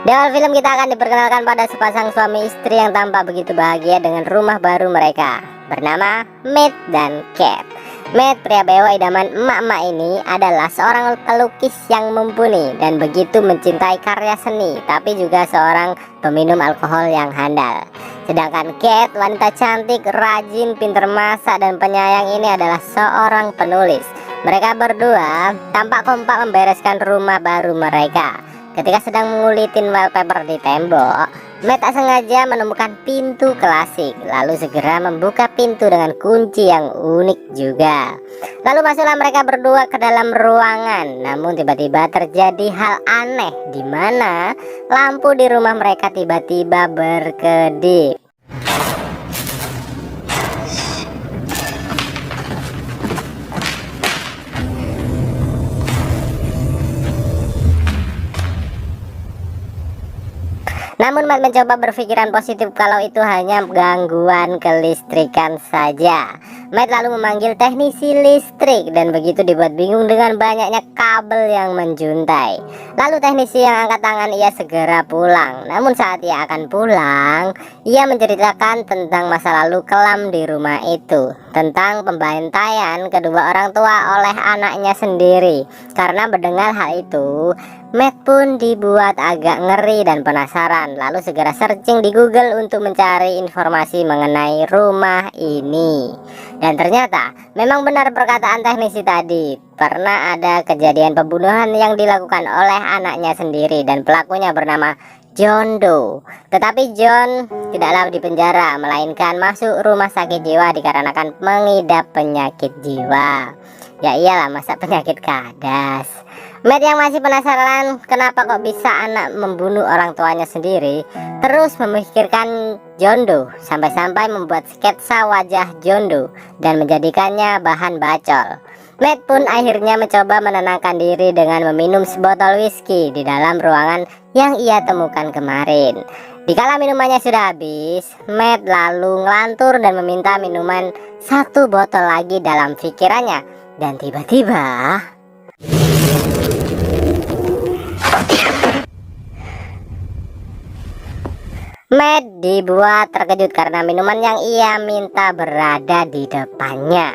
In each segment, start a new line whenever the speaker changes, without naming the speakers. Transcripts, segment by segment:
Di awal film kita akan diperkenalkan pada sepasang suami istri yang tampak begitu bahagia dengan rumah baru mereka, bernama Matt dan Cat. Matt, pria bewok idaman emak-emak ini, adalah seorang pelukis yang mumpuni dan begitu mencintai karya seni, tapi juga seorang peminum alkohol yang handal. Sedangkan Cat, wanita cantik, rajin, pintar masak, dan penyayang ini adalah seorang penulis. Mereka berdua tampak kompak membereskan rumah baru mereka. Ketika sedang mengulitin wallpaper di tembok, Matt tak sengaja menemukan pintu klasik, lalu segera membuka pintu dengan kunci yang unik juga. Lalu masuklah mereka berdua ke dalam ruangan. Namun tiba-tiba terjadi hal aneh, di mana lampu di rumah mereka tiba-tiba berkedip. Namun Matt mencoba berpikiran positif kalau itu hanya gangguan kelistrikan saja. Matt lalu memanggil teknisi listrik dan begitu dibuat bingung dengan banyaknya kabel yang menjuntai. Lalu teknisi yang angkat tangan ia segera pulang. Namun saat ia akan pulang, ia menceritakan tentang masa lalu kelam di rumah itu, tentang pembantaian kedua orang tua oleh anaknya sendiri. Karena mendengar hal itu, Matt pun dibuat agak ngeri dan penasaran, lalu segera searching di Google untuk mencari informasi mengenai rumah ini. Dan ternyata memang benar perkataan teknisi tadi, pernah ada kejadian pembunuhan yang dilakukan oleh anaknya sendiri dan pelakunya bernama John Doe. Tetapi John tidaklah dipenjara, melainkan masuk rumah sakit jiwa dikarenakan mengidap penyakit jiwa. Ya iyalah, masa penyakit kadas. Matt yang masih penasaran kenapa kok bisa anak membunuh orang tuanya sendiri, terus memikirkan John Doe sampai-sampai membuat sketsa wajah John Doe dan menjadikannya bahan bacol. Matt pun akhirnya mencoba menenangkan diri dengan meminum sebotol whisky di dalam ruangan yang ia temukan kemarin. Dikala minumannya sudah habis, Matt lalu ngelantur dan meminta minuman 1 botol lagi dalam pikirannya. Dan tiba-tiba Matt dibuat terkejut karena minuman yang ia minta berada di depannya.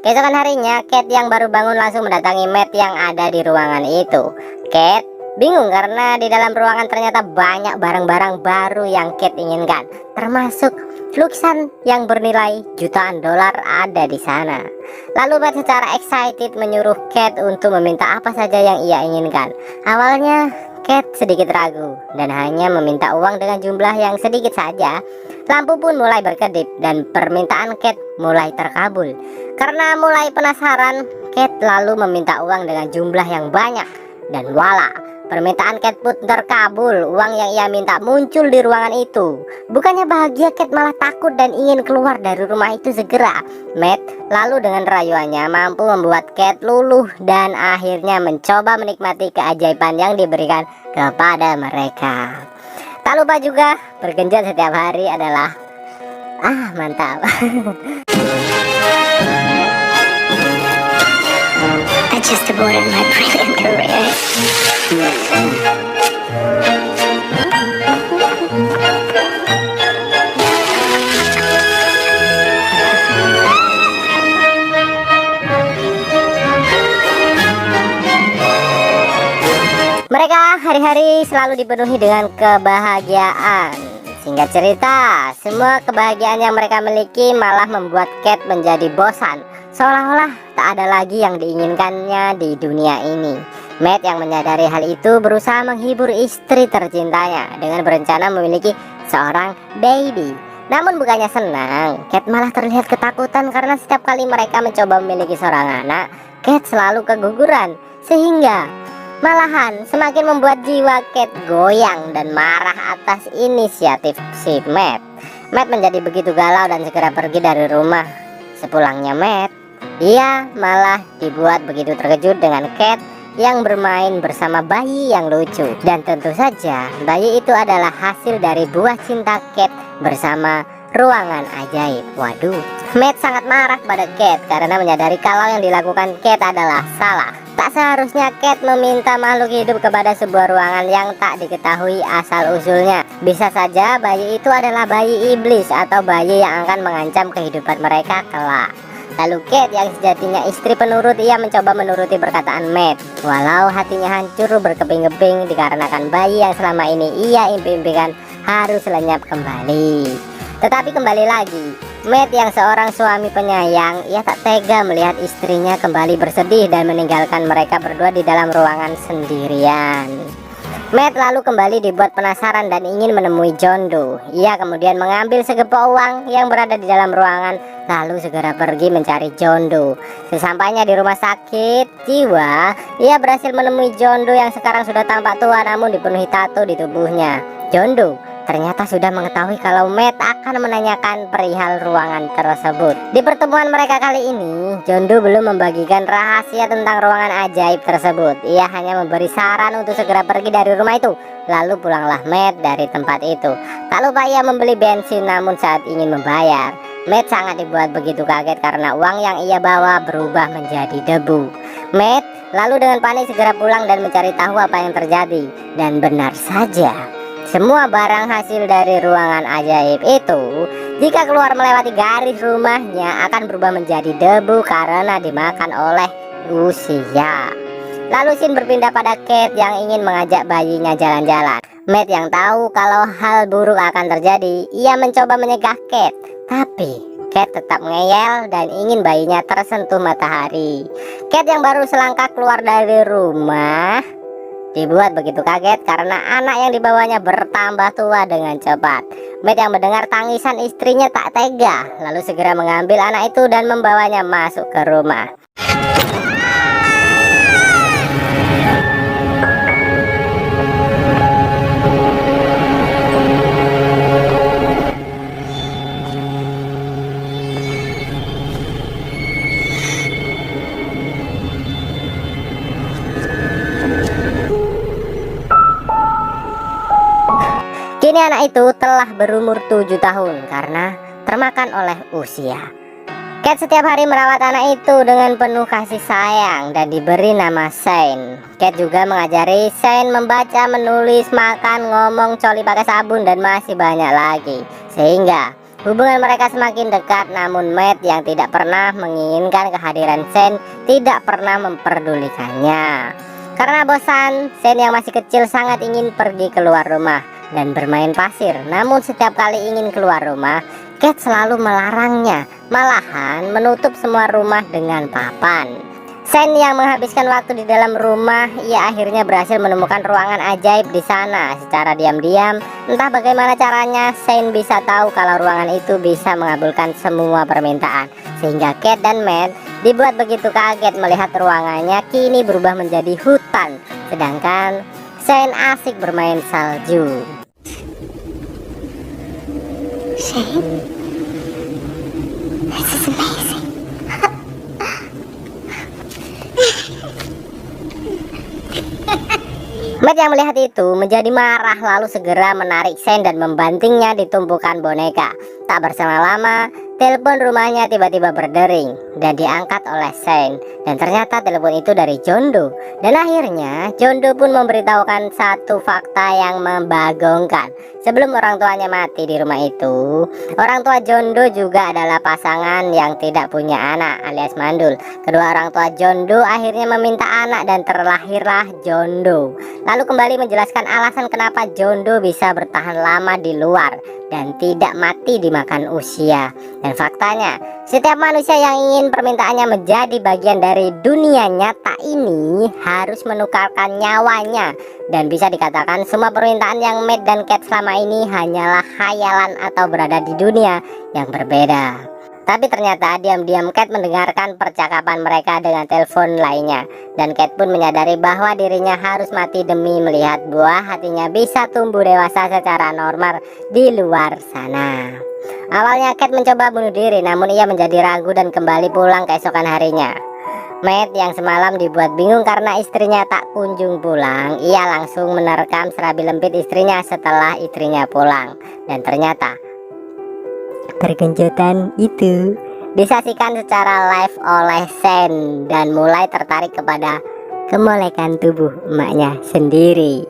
Keesokan harinya, Cat yang baru bangun langsung mendatangi Matt yang ada di ruangan itu. Cat bingung karena di dalam ruangan ternyata banyak barang-barang baru yang Cat inginkan, termasuk lukisan yang bernilai jutaan dolar ada di sana. Lalu Matt secara excited menyuruh Cat untuk meminta apa saja yang ia inginkan. Awalnya Cat sedikit ragu dan hanya meminta uang dengan jumlah yang sedikit saja. Lampu pun mulai berkedip dan permintaan Cat mulai terkabul. Karena mulai penasaran, Cat lalu meminta uang dengan jumlah yang banyak. Dan voila, permintaan Cat pun terkabul. Uang yang ia minta muncul di ruangan itu. Bukannya bahagia, Cat malah takut dan ingin keluar dari rumah itu segera. Matt lalu dengan rayuannya mampu membuat Cat luluh dan akhirnya mencoba menikmati keajaiban yang diberikan kepada mereka. Tak lupa juga bergenjot setiap hari adalah mantap. I just aborted my brilliant career. Mereka hari-hari selalu dipenuhi dengan kebahagiaan. Singkat cerita, semua kebahagiaan yang mereka miliki malah membuat Cat menjadi bosan. Seolah-olah tak ada lagi yang diinginkannya di dunia ini. Matt yang menyadari hal itu berusaha menghibur istri tercintanya dengan berencana memiliki seorang baby. Namun bukannya senang, Cat malah terlihat ketakutan karena setiap kali mereka mencoba memiliki seorang anak, Cat selalu keguguran. Sehingga malahan semakin membuat jiwa Cat goyang dan marah atas inisiatif si Matt. Matt menjadi begitu galau dan segera pergi dari rumah. Sepulangnya Matt, ia malah dibuat begitu terkejut dengan Cat yang bermain bersama bayi yang lucu. Dan tentu saja bayi itu adalah hasil dari buah cinta Cat bersama ruangan ajaib. Waduh, Matt sangat marah pada Cat karena menyadari kalau yang dilakukan Cat adalah salah. Tak seharusnya Cat meminta makhluk hidup kepada sebuah ruangan yang tak diketahui asal-usulnya. Bisa saja bayi itu adalah bayi iblis atau bayi yang akan mengancam kehidupan mereka kelak. Lalu Cat yang sejatinya istri penurut, ia mencoba menuruti perkataan Matt, walau hatinya hancur berkeping-keping dikarenakan bayi yang selama ini ia impi-impikan harus lenyap kembali. Tetapi kembali lagi, Matt yang seorang suami penyayang, ia tak tega melihat istrinya kembali bersedih dan meninggalkan mereka berdua di dalam ruangan sendirian. Matt lalu kembali dibuat penasaran dan ingin menemui John Doe. Ia kemudian mengambil segepok uang yang berada di dalam ruangan, lalu segera pergi mencari John Doe. Sesampainya di rumah sakit jiwa, ia berhasil menemui John Doe yang sekarang sudah tampak tua namun dipenuhi tato di tubuhnya. John Doe ternyata sudah mengetahui kalau Matt akan menanyakan perihal ruangan tersebut. Di pertemuan mereka kali ini, John Doe belum membagikan rahasia tentang ruangan ajaib tersebut. Ia hanya memberi saran untuk segera pergi dari rumah itu. Lalu pulanglah Matt dari tempat itu. Tak lupa ia membeli bensin, namun saat ingin membayar, Matt sangat dibuat begitu kaget karena uang yang ia bawa berubah menjadi debu. Matt lalu dengan panik segera pulang dan mencari tahu apa yang terjadi. Dan benar saja, semua barang hasil dari ruangan ajaib itu, jika keluar melewati garis rumahnya, akan berubah menjadi debu karena dimakan oleh usia. Lalu Sin berpindah pada Cat yang ingin mengajak bayinya jalan-jalan. Matt yang tahu kalau hal buruk akan terjadi, ia mencoba menyegah Cat, tapi Cat tetap ngeyel dan ingin bayinya tersentuh matahari. Cat yang baru selangkah keluar dari rumah dibuat begitu kaget karena anak yang dibawanya bertambah tua dengan cepat. Matt yang mendengar tangisan istrinya tak tega, lalu segera mengambil anak itu dan membawanya masuk ke rumah. Kini anak itu telah berumur 7 tahun karena termakan oleh usia. Cat setiap hari merawat anak itu dengan penuh kasih sayang dan diberi nama Shane. Cat juga mengajari Shane membaca, menulis, makan, ngomong, coli pakai sabun dan masih banyak lagi. Sehingga hubungan mereka semakin dekat, namun Matt yang tidak pernah menginginkan kehadiran Shane tidak pernah memperdulikannya. Karena bosan, Shane yang masih kecil sangat ingin pergi keluar rumah dan bermain pasir. Namun setiap kali ingin keluar rumah, Cat selalu melarangnya, malahan menutup semua rumah dengan papan. Shane yang menghabiskan waktu di dalam rumah, ia akhirnya berhasil menemukan ruangan ajaib di sana secara diam-diam. Entah bagaimana caranya, Shane bisa tahu kalau ruangan itu bisa mengabulkan semua permintaan. Sehingga Cat dan Matt dibuat begitu kaget melihat ruangannya kini berubah menjadi hutan, sedangkan Shane asik bermain salju. Shane, this is amazing. Matt yang melihat itu menjadi marah, lalu segera menarik Shane dan membantingnya di tumpukan boneka. Tak berselang lama, telepon rumahnya tiba-tiba berdering dan diangkat oleh Shane. Dan ternyata telepon itu dari John Doe. Dan akhirnya John Doe pun memberitahukan satu fakta yang membagongkan. Sebelum orang tuanya mati di rumah itu, orang tua John Doe juga adalah pasangan yang tidak punya anak alias mandul. Kedua orang tua John Doe akhirnya meminta anak dan terlahirlah John Doe. Lalu kembali menjelaskan alasan kenapa John Doe bisa bertahan lama di luar dan tidak mati dimakan usia. Dan faktanya, setiap manusia yang ingin permintaannya menjadi bagian dari dunia nyata ini harus menukarkan nyawanya. Dan bisa dikatakan semua permintaan yang Matt dan Cat selama ini hanyalah khayalan atau berada di dunia yang berbeda. Tapi ternyata diam-diam Cat mendengarkan percakapan mereka dengan telepon lainnya. Dan Cat pun menyadari bahwa dirinya harus mati demi melihat buah hatinya bisa tumbuh dewasa secara normal di luar sana. Awalnya Cat mencoba bunuh diri, namun ia menjadi ragu dan kembali pulang keesokan harinya. Matt yang semalam dibuat bingung karena istrinya tak kunjung pulang, ia langsung menerkam serabi lempit istrinya setelah istrinya pulang. Dan ternyata perkencetan itu disaksikan secara live oleh Shane dan mulai tertarik kepada kemolekan tubuh emaknya sendiri.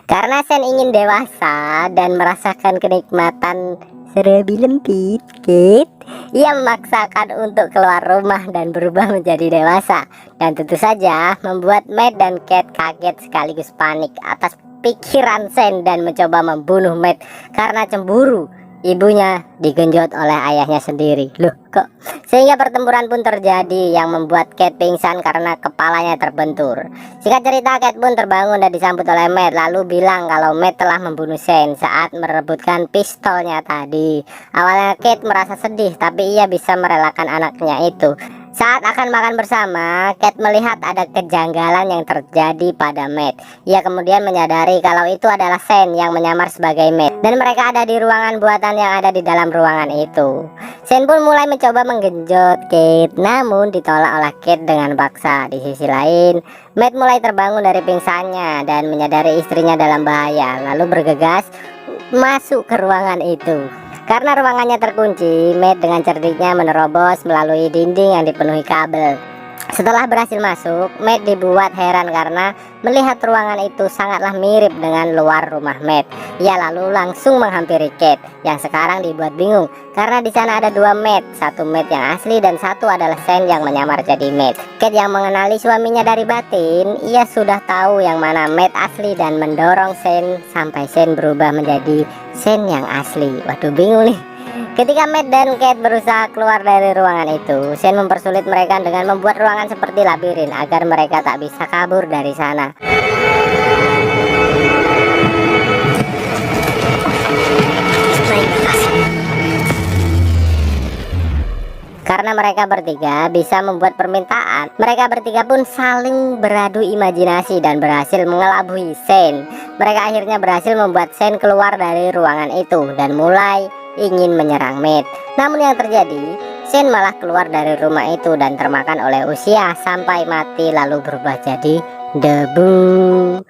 Karena Sen ingin dewasa dan merasakan kenikmatan serabi lempit, Kate, ia memaksakan untuk keluar rumah dan berubah menjadi dewasa. Dan tentu saja membuat Matt dan Kate kaget sekaligus panik atas pikiran Sen dan mencoba membunuh Matt karena cemburu ibunya digenjot oleh ayahnya sendiri. Loh kok? Sehingga pertempuran pun terjadi yang membuat Kate pingsan karena kepalanya terbentur. Singkat cerita, Kate pun terbangun dan disambut oleh Matt, lalu bilang kalau Matt telah membunuh Sen saat merebutkan pistolnya tadi. Awalnya Kate merasa sedih, tapi ia bisa merelakan anaknya itu. Saat akan makan bersama, Kate melihat ada kejanggalan yang terjadi pada Matt. Ia kemudian menyadari kalau itu adalah Sen yang menyamar sebagai Matt, dan mereka ada di ruangan buatan yang ada di dalam ruangan itu. Sen pun mulai mencoba menggenjot Kate, namun ditolak oleh Kate dengan paksa. Di sisi lain, Matt mulai terbangun dari pingsannya dan menyadari istrinya dalam bahaya, lalu bergegas masuk ke ruangan itu. Karena ruangannya terkunci, Matt dengan cerdiknya menerobos melalui dinding yang dipenuhi kabel. Setelah berhasil masuk, Matt dibuat heran karena melihat ruangan itu sangatlah mirip dengan luar rumah Matt. Ia lalu langsung menghampiri Kate yang sekarang dibuat bingung karena di sana ada dua Matt, satu Matt yang asli dan satu adalah Sen yang menyamar jadi Matt. Kate yang mengenali suaminya dari batin, ia sudah tahu yang mana Matt asli dan mendorong Sen sampai Sen berubah menjadi Sen yang asli. Waduh, bingung nih. Ketika Matt dan Kate berusaha keluar dari ruangan itu, Sen mempersulit mereka dengan membuat ruangan seperti labirin agar mereka tak bisa kabur dari sana. Karena mereka bertiga bisa membuat permintaan, mereka bertiga pun saling beradu imajinasi dan berhasil mengelabui Sen. Mereka akhirnya berhasil membuat Sen keluar dari ruangan itu dan mulai ingin menyerang Matt. Namun yang terjadi, Sen malah keluar dari rumah itu dan termakan oleh usia sampai mati lalu berubah jadi debu.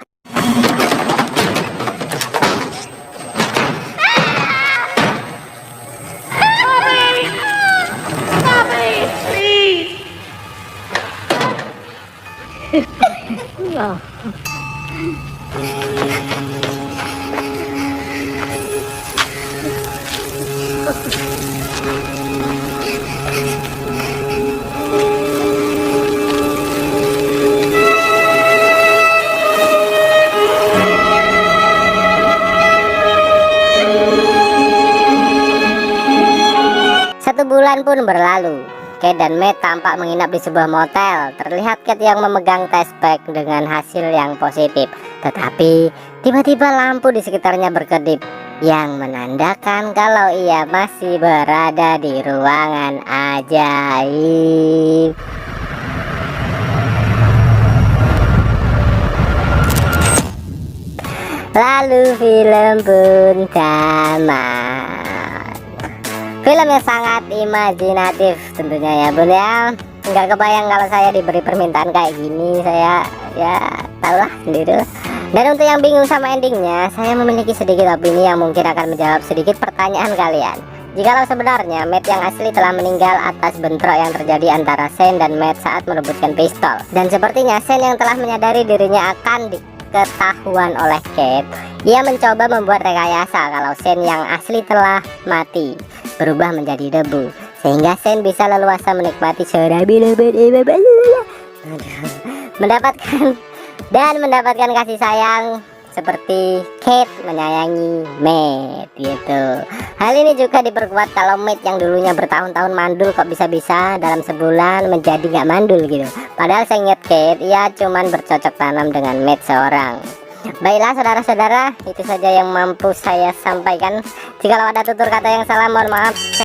Satu bulan pun berlalu. Kate dan Matt tampak menginap di sebuah motel. Terlihat Kate yang memegang tespek dengan hasil yang positif. Tetapi tiba-tiba lampu di sekitarnya berkedip yang menandakan kalau ia masih berada di ruangan ajaib. Lalu film pun tamat. Film yang sangat imajinatif tentunya ya bun ya. Nggak kebayang kalau saya diberi permintaan kayak gini. Saya ya tahulah sendiri lah. Dan untuk yang bingung sama endingnya, saya memiliki sedikit opini yang mungkin akan menjawab sedikit pertanyaan kalian. Jikalau sebenarnya Matt yang asli telah meninggal atas bentrok yang terjadi antara Sen dan Matt saat merebutkan pistol. Dan sepertinya Sen yang telah menyadari dirinya akan diketahuan oleh Kate, ia mencoba membuat rekayasa kalau Sen yang asli telah mati, berubah menjadi debu, sehingga Sen bisa leluasa menikmati mendapatkan kasih sayang seperti Kate menyayangi Matt gitu. Hal ini juga diperkuat kalau Matt yang dulunya bertahun-tahun mandul kok bisa-bisa dalam sebulan menjadi nggak mandul gitu. Padahal saya ingat Kate, ia cuman bercocok tanam dengan Matt seorang. Baiklah saudara-saudara, itu saja yang mampu saya sampaikan. Jikalau ada tutur kata yang salah mohon maaf.